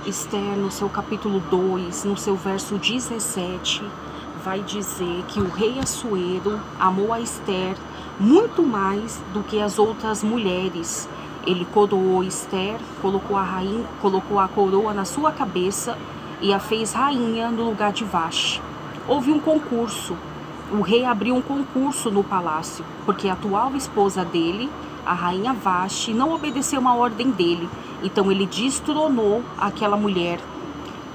Esther, no seu capítulo 2, no seu verso 17, vai dizer que o rei Assuero amou a Esther muito mais do que as outras mulheres. Ele coroou Esther, colocou a coroa na sua cabeça e a fez rainha no lugar de Vaste. Houve um concurso. O rei abriu um concurso no palácio, porque a atual esposa dele, a rainha Vaste, não obedeceu uma ordem dele. Então ele destronou aquela mulher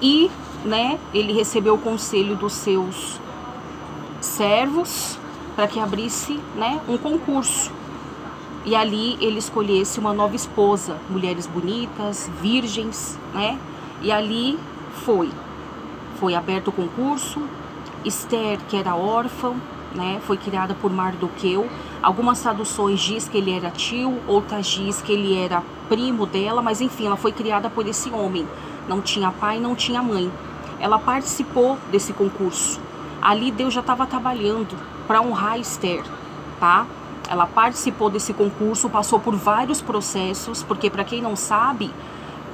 e, ele recebeu o conselho dos seus servos para que abrisse, um concurso. E ali ele escolhesse uma nova esposa, mulheres bonitas, virgens, E ali foi aberto o concurso. Esther, que era órfã, foi criada por Mardoqueu. Algumas traduções diz que ele era tio, outras diz que ele era primo dela, mas enfim, ela foi criada por esse homem. Não tinha pai, não tinha mãe. Ela participou desse concurso. Ali Deus já estava trabalhando para honrar Esther, tá? Ela participou desse concurso, passou por vários processos, porque para quem não sabe,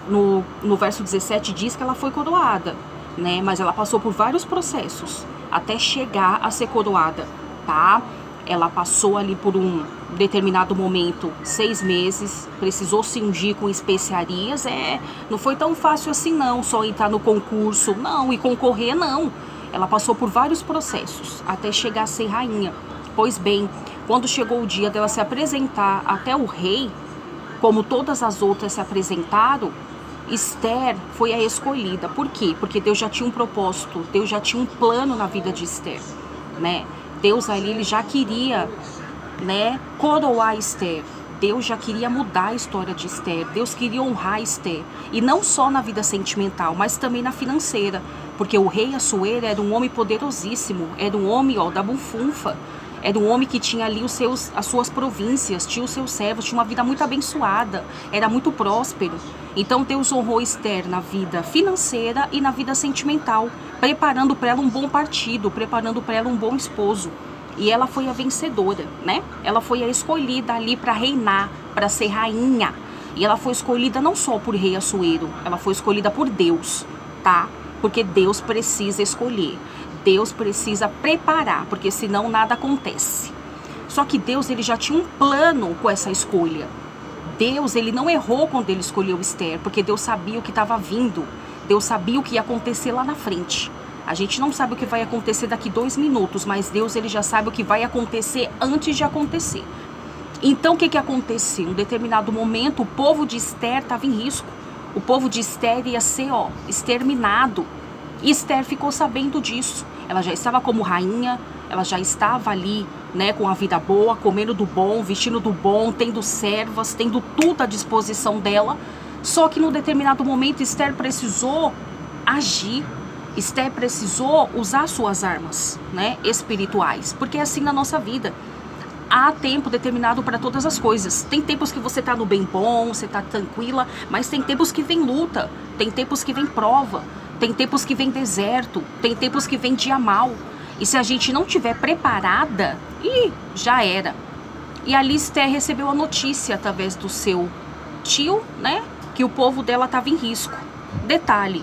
no verso 17 diz que ela foi coroada, mas ela passou por vários processos até chegar a ser coroada, tá? Ela passou ali por um determinado momento, 6 meses, precisou se ungir com especiarias, não foi tão fácil assim não, só entrar no concurso, não, e concorrer, não. Ela passou por vários processos, até chegar a ser rainha. Pois bem, quando chegou o dia dela se apresentar até o rei, como todas as outras se apresentaram, Esther foi a escolhida. Por quê? Porque Deus já tinha um propósito, Deus já tinha um plano na vida de Esther, Deus ali, ele já queria, coroar Esther. Deus já queria mudar a história de Esther. Deus queria honrar Esther. E não só na vida sentimental, mas também na financeira. Porque o rei Assuero era um homem poderosíssimo. Era um homem, da bufunfa. Era um homem que tinha ali as suas províncias, tinha os seus servos, tinha uma vida muito abençoada. Era muito próspero. Então Deus honrou Esther na vida financeira e na vida sentimental, preparando para ela um bom partido, preparando para ela um bom esposo. E ela foi a vencedora, Ela foi a escolhida ali para reinar, para ser rainha. E ela foi escolhida não só por rei Assuero, ela foi escolhida por Deus, tá? Porque Deus precisa escolher. Deus precisa preparar, porque senão nada acontece. Só que Deus, ele já tinha um plano com essa escolha. Deus, ele não errou quando ele escolheu Esther, porque Deus sabia o que estava vindo. Deus sabia o que ia acontecer lá na frente. A gente não sabe o que vai acontecer daqui 2 minutos, mas Deus, ele já sabe o que vai acontecer antes de acontecer. Então, o que aconteceu? Em um determinado momento, o povo de Esther estava em risco. O povo de Esther ia ser, exterminado. E Esther ficou sabendo disso. Ela já estava como rainha, ela já estava ali, com a vida boa, comendo do bom, vestindo do bom, tendo servas, tendo tudo à disposição dela. Só que num determinado momento, Esther precisou agir. Esther precisou usar suas armas, espirituais. Porque é assim na nossa vida. Há tempo determinado para todas as coisas. Tem tempos que você está no bem bom, você está tranquila, mas tem tempos que vem luta, tem tempos que vem prova, tem tempos que vem deserto, tem tempos que vem dia mal. E se a gente não tiver preparada, já era. E ali Esther recebeu a notícia através do seu tio, que o povo dela estava em risco. Detalhe,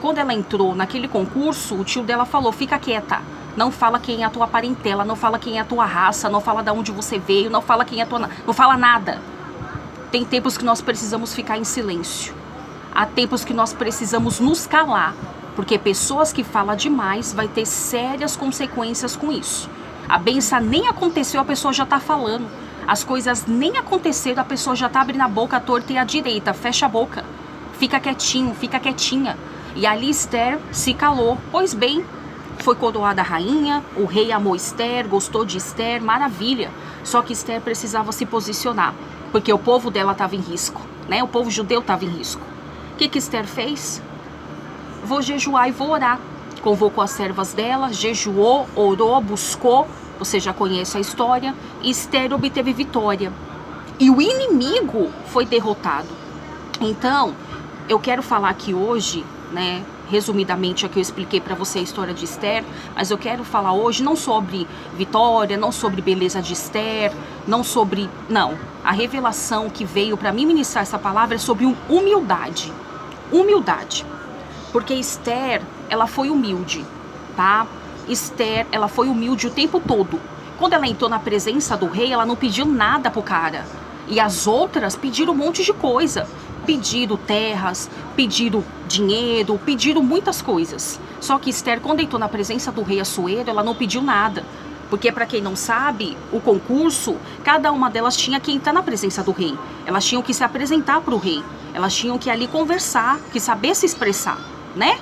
quando ela entrou naquele concurso, o tio dela falou, fica quieta. Não fala quem é a tua parentela, não fala quem é a tua raça, não fala de onde você veio, não fala quem é a tua... Não fala nada. Tem tempos que nós precisamos ficar em silêncio. Há tempos que nós precisamos nos calar, porque pessoas que falam demais vai ter sérias consequências com isso. A benção nem aconteceu, a pessoa já está falando. As coisas nem aconteceram, a pessoa já está abrindo a boca à torta e à direita. Fecha a boca. Fica quietinho, fica quietinha. E ali Esther se calou. Pois bem, foi coroada rainha, o rei amou Esther, gostou de Esther, maravilha. Só que Esther precisava se posicionar, porque o povo dela estava em risco, O povo judeu estava em risco. O que Esther fez? Vou jejuar e vou orar. Convocou as servas dela, jejuou, orou, buscou. Você já conhece a história. E Esther obteve vitória. E o inimigo foi derrotado. Então, eu quero falar aqui hoje, resumidamente aqui eu expliquei para você a história de Esther, mas eu quero falar hoje não sobre vitória, não sobre beleza de Esther, não, a revelação que veio para mim ministrar essa palavra é sobre humildade. humildade. Porque Esther, ela foi humilde, tá? Esther, ela foi humilde o tempo todo. Quando ela entrou na presença do rei, ela não pediu nada pro cara. E as outras pediram um monte de coisa. Pediram terras, pediram dinheiro, pediram muitas coisas. Só que Esther, quando entrou na presença do rei Assuero, ela não pediu nada. Porque, para quem não sabe, o concurso, cada uma delas tinha que entrar na presença do rei. Elas tinham que se apresentar para o rei. Elas tinham que ali conversar, que saber se expressar, né?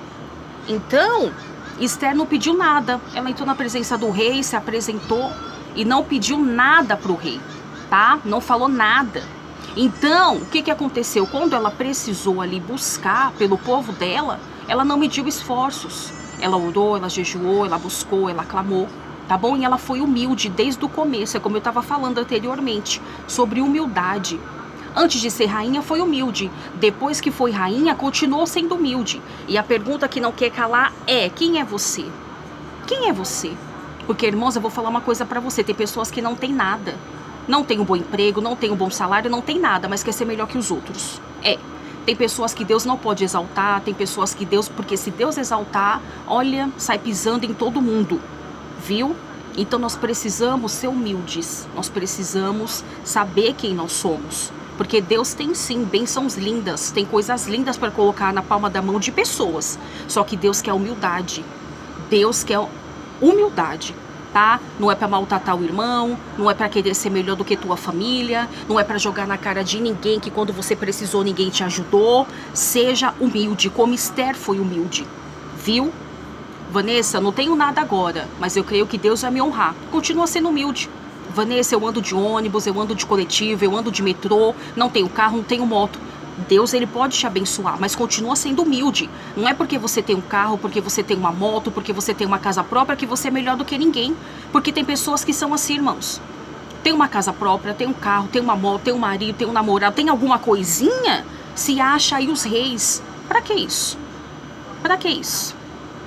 Então, Esther não pediu nada. Ela entrou na presença do rei, se apresentou e não pediu nada para o rei, tá? Não falou nada. Então, o que aconteceu? Quando ela precisou ali buscar pelo povo dela, ela não mediu esforços. Ela orou, ela jejuou, ela buscou, ela clamou, tá bom? E ela foi humilde desde o começo, é como eu estava falando anteriormente, sobre humildade. Antes de ser rainha, foi humilde. Depois que foi rainha, continuou sendo humilde. E a pergunta que não quer calar é: quem é você? Quem é você? Porque, irmãos, eu vou falar uma coisa pra você. Tem pessoas que não têm nada. Não tem um bom emprego, não tem um bom salário, não tem nada, mas quer ser melhor que os outros. Tem pessoas que Deus não pode exaltar, tem pessoas que Deus... Porque se Deus exaltar, olha, sai pisando em todo mundo. Viu? Então nós precisamos ser humildes. Nós precisamos saber quem nós somos. Porque Deus tem sim bênçãos lindas, tem coisas lindas para colocar na palma da mão de pessoas. Só que Deus quer humildade. Deus quer humildade, tá? Não é para maltratar o irmão, não é para querer ser melhor do que tua família, não é para jogar na cara de ninguém que quando você precisou ninguém te ajudou. Seja humilde, como Esther foi humilde, viu? Vanessa, não tenho nada agora, mas eu creio que Deus vai me honrar. Continua sendo humilde. Vanessa, eu ando de ônibus, eu ando de coletivo, eu ando de metrô, não tenho carro, não tenho moto. Deus, ele pode te abençoar, mas continua sendo humilde. Não é porque você tem um carro, porque você tem uma moto, porque você tem uma casa própria que você é melhor do que ninguém. Porque tem pessoas que são assim, irmãos. Tem uma casa própria, tem um carro, tem uma moto, tem um marido, tem um namorado, tem alguma coisinha, se acha aí os reis. Pra que isso? Pra que isso?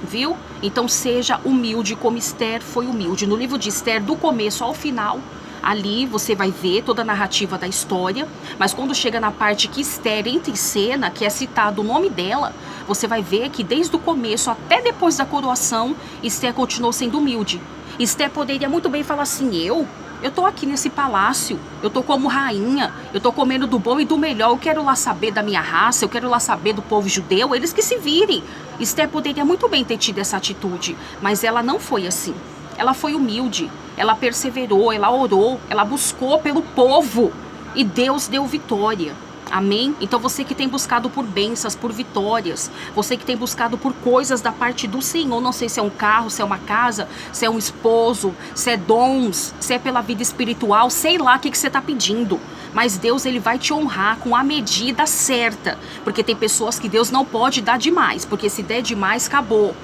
Viu? Então seja humilde como Esther foi humilde. No livro de Esther, do começo ao final, ali você vai ver toda a narrativa da história, mas quando chega na parte que Esther entra em cena, que é citado o nome dela, você vai ver que desde o começo até depois da coroação, Esther continuou sendo humilde. Esther poderia muito bem falar assim: eu tô aqui nesse palácio, eu tô como rainha, eu tô comendo do bom e do melhor, eu quero lá saber da minha raça, eu quero lá saber do povo judeu, eles que se virem. Esther poderia muito bem ter tido essa atitude, mas ela não foi assim. Ela foi humilde, ela perseverou, ela orou, ela buscou pelo povo e Deus deu vitória. Amém? Então você que tem buscado por bênçãos, por vitórias, você que tem buscado por coisas da parte do Senhor, não sei se é um carro, se é uma casa, se é um esposo, se é dons, se é pela vida espiritual, sei lá o que você está pedindo. Mas Deus, ele vai te honrar com a medida certa, porque tem pessoas que Deus não pode dar demais, porque se der demais, acabou,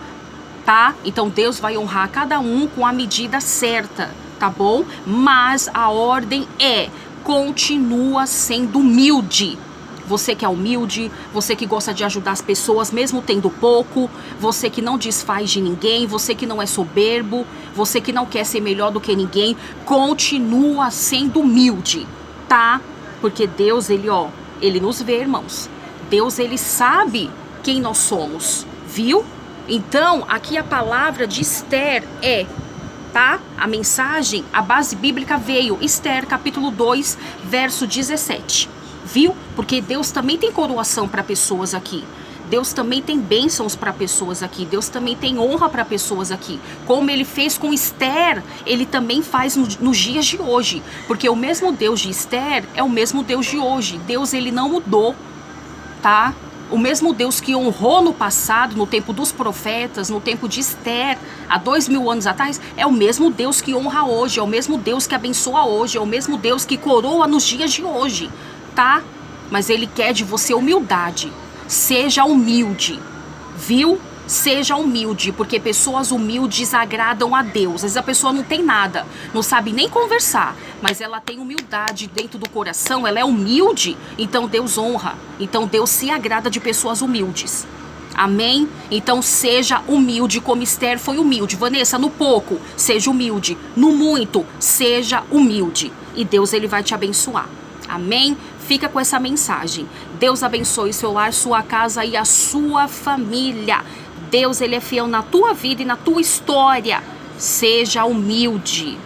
tá? Então Deus vai honrar cada um com a medida certa, tá bom? Mas a ordem é: continua sendo humilde. Você que é humilde, você que gosta de ajudar as pessoas mesmo tendo pouco, você que não desfaz de ninguém, você que não é soberbo, você que não quer ser melhor do que ninguém, continua sendo humilde, tá? Porque Deus, ele nos vê, irmãos. Deus, ele sabe quem nós somos, viu? Então, aqui a palavra de Esther tá? A mensagem, a base bíblica veio, Esther, capítulo 2, verso 17. Viu? Porque Deus também tem coroação para pessoas aqui. Deus também tem bênçãos para pessoas aqui. Deus também tem honra para pessoas aqui. Como ele fez com Esther, ele também faz nos dias de hoje. Porque o mesmo Deus de Esther é o mesmo Deus de hoje. Deus, ele não mudou, tá? O mesmo Deus que honrou no passado, no tempo dos profetas, no tempo de Esther, há 2000 anos atrás, é o mesmo Deus que honra hoje, é o mesmo Deus que abençoa hoje, é o mesmo Deus que coroa nos dias de hoje, tá? Mas ele quer de você humildade. Seja humilde, viu? Seja humilde, porque pessoas humildes agradam a Deus. Às vezes a pessoa não tem nada, não sabe nem conversar, mas ela tem humildade dentro do coração, ela é humilde, então Deus honra. Então Deus se agrada de pessoas humildes. Amém? Então seja humilde como Esther foi humilde. Vanessa, no pouco, seja humilde. No muito, seja humilde. E Deus, ele vai te abençoar. Amém? Fica com essa mensagem. Deus abençoe seu lar, sua casa e a sua família. Deus, ele é fiel na tua vida e na tua história. Seja humilde.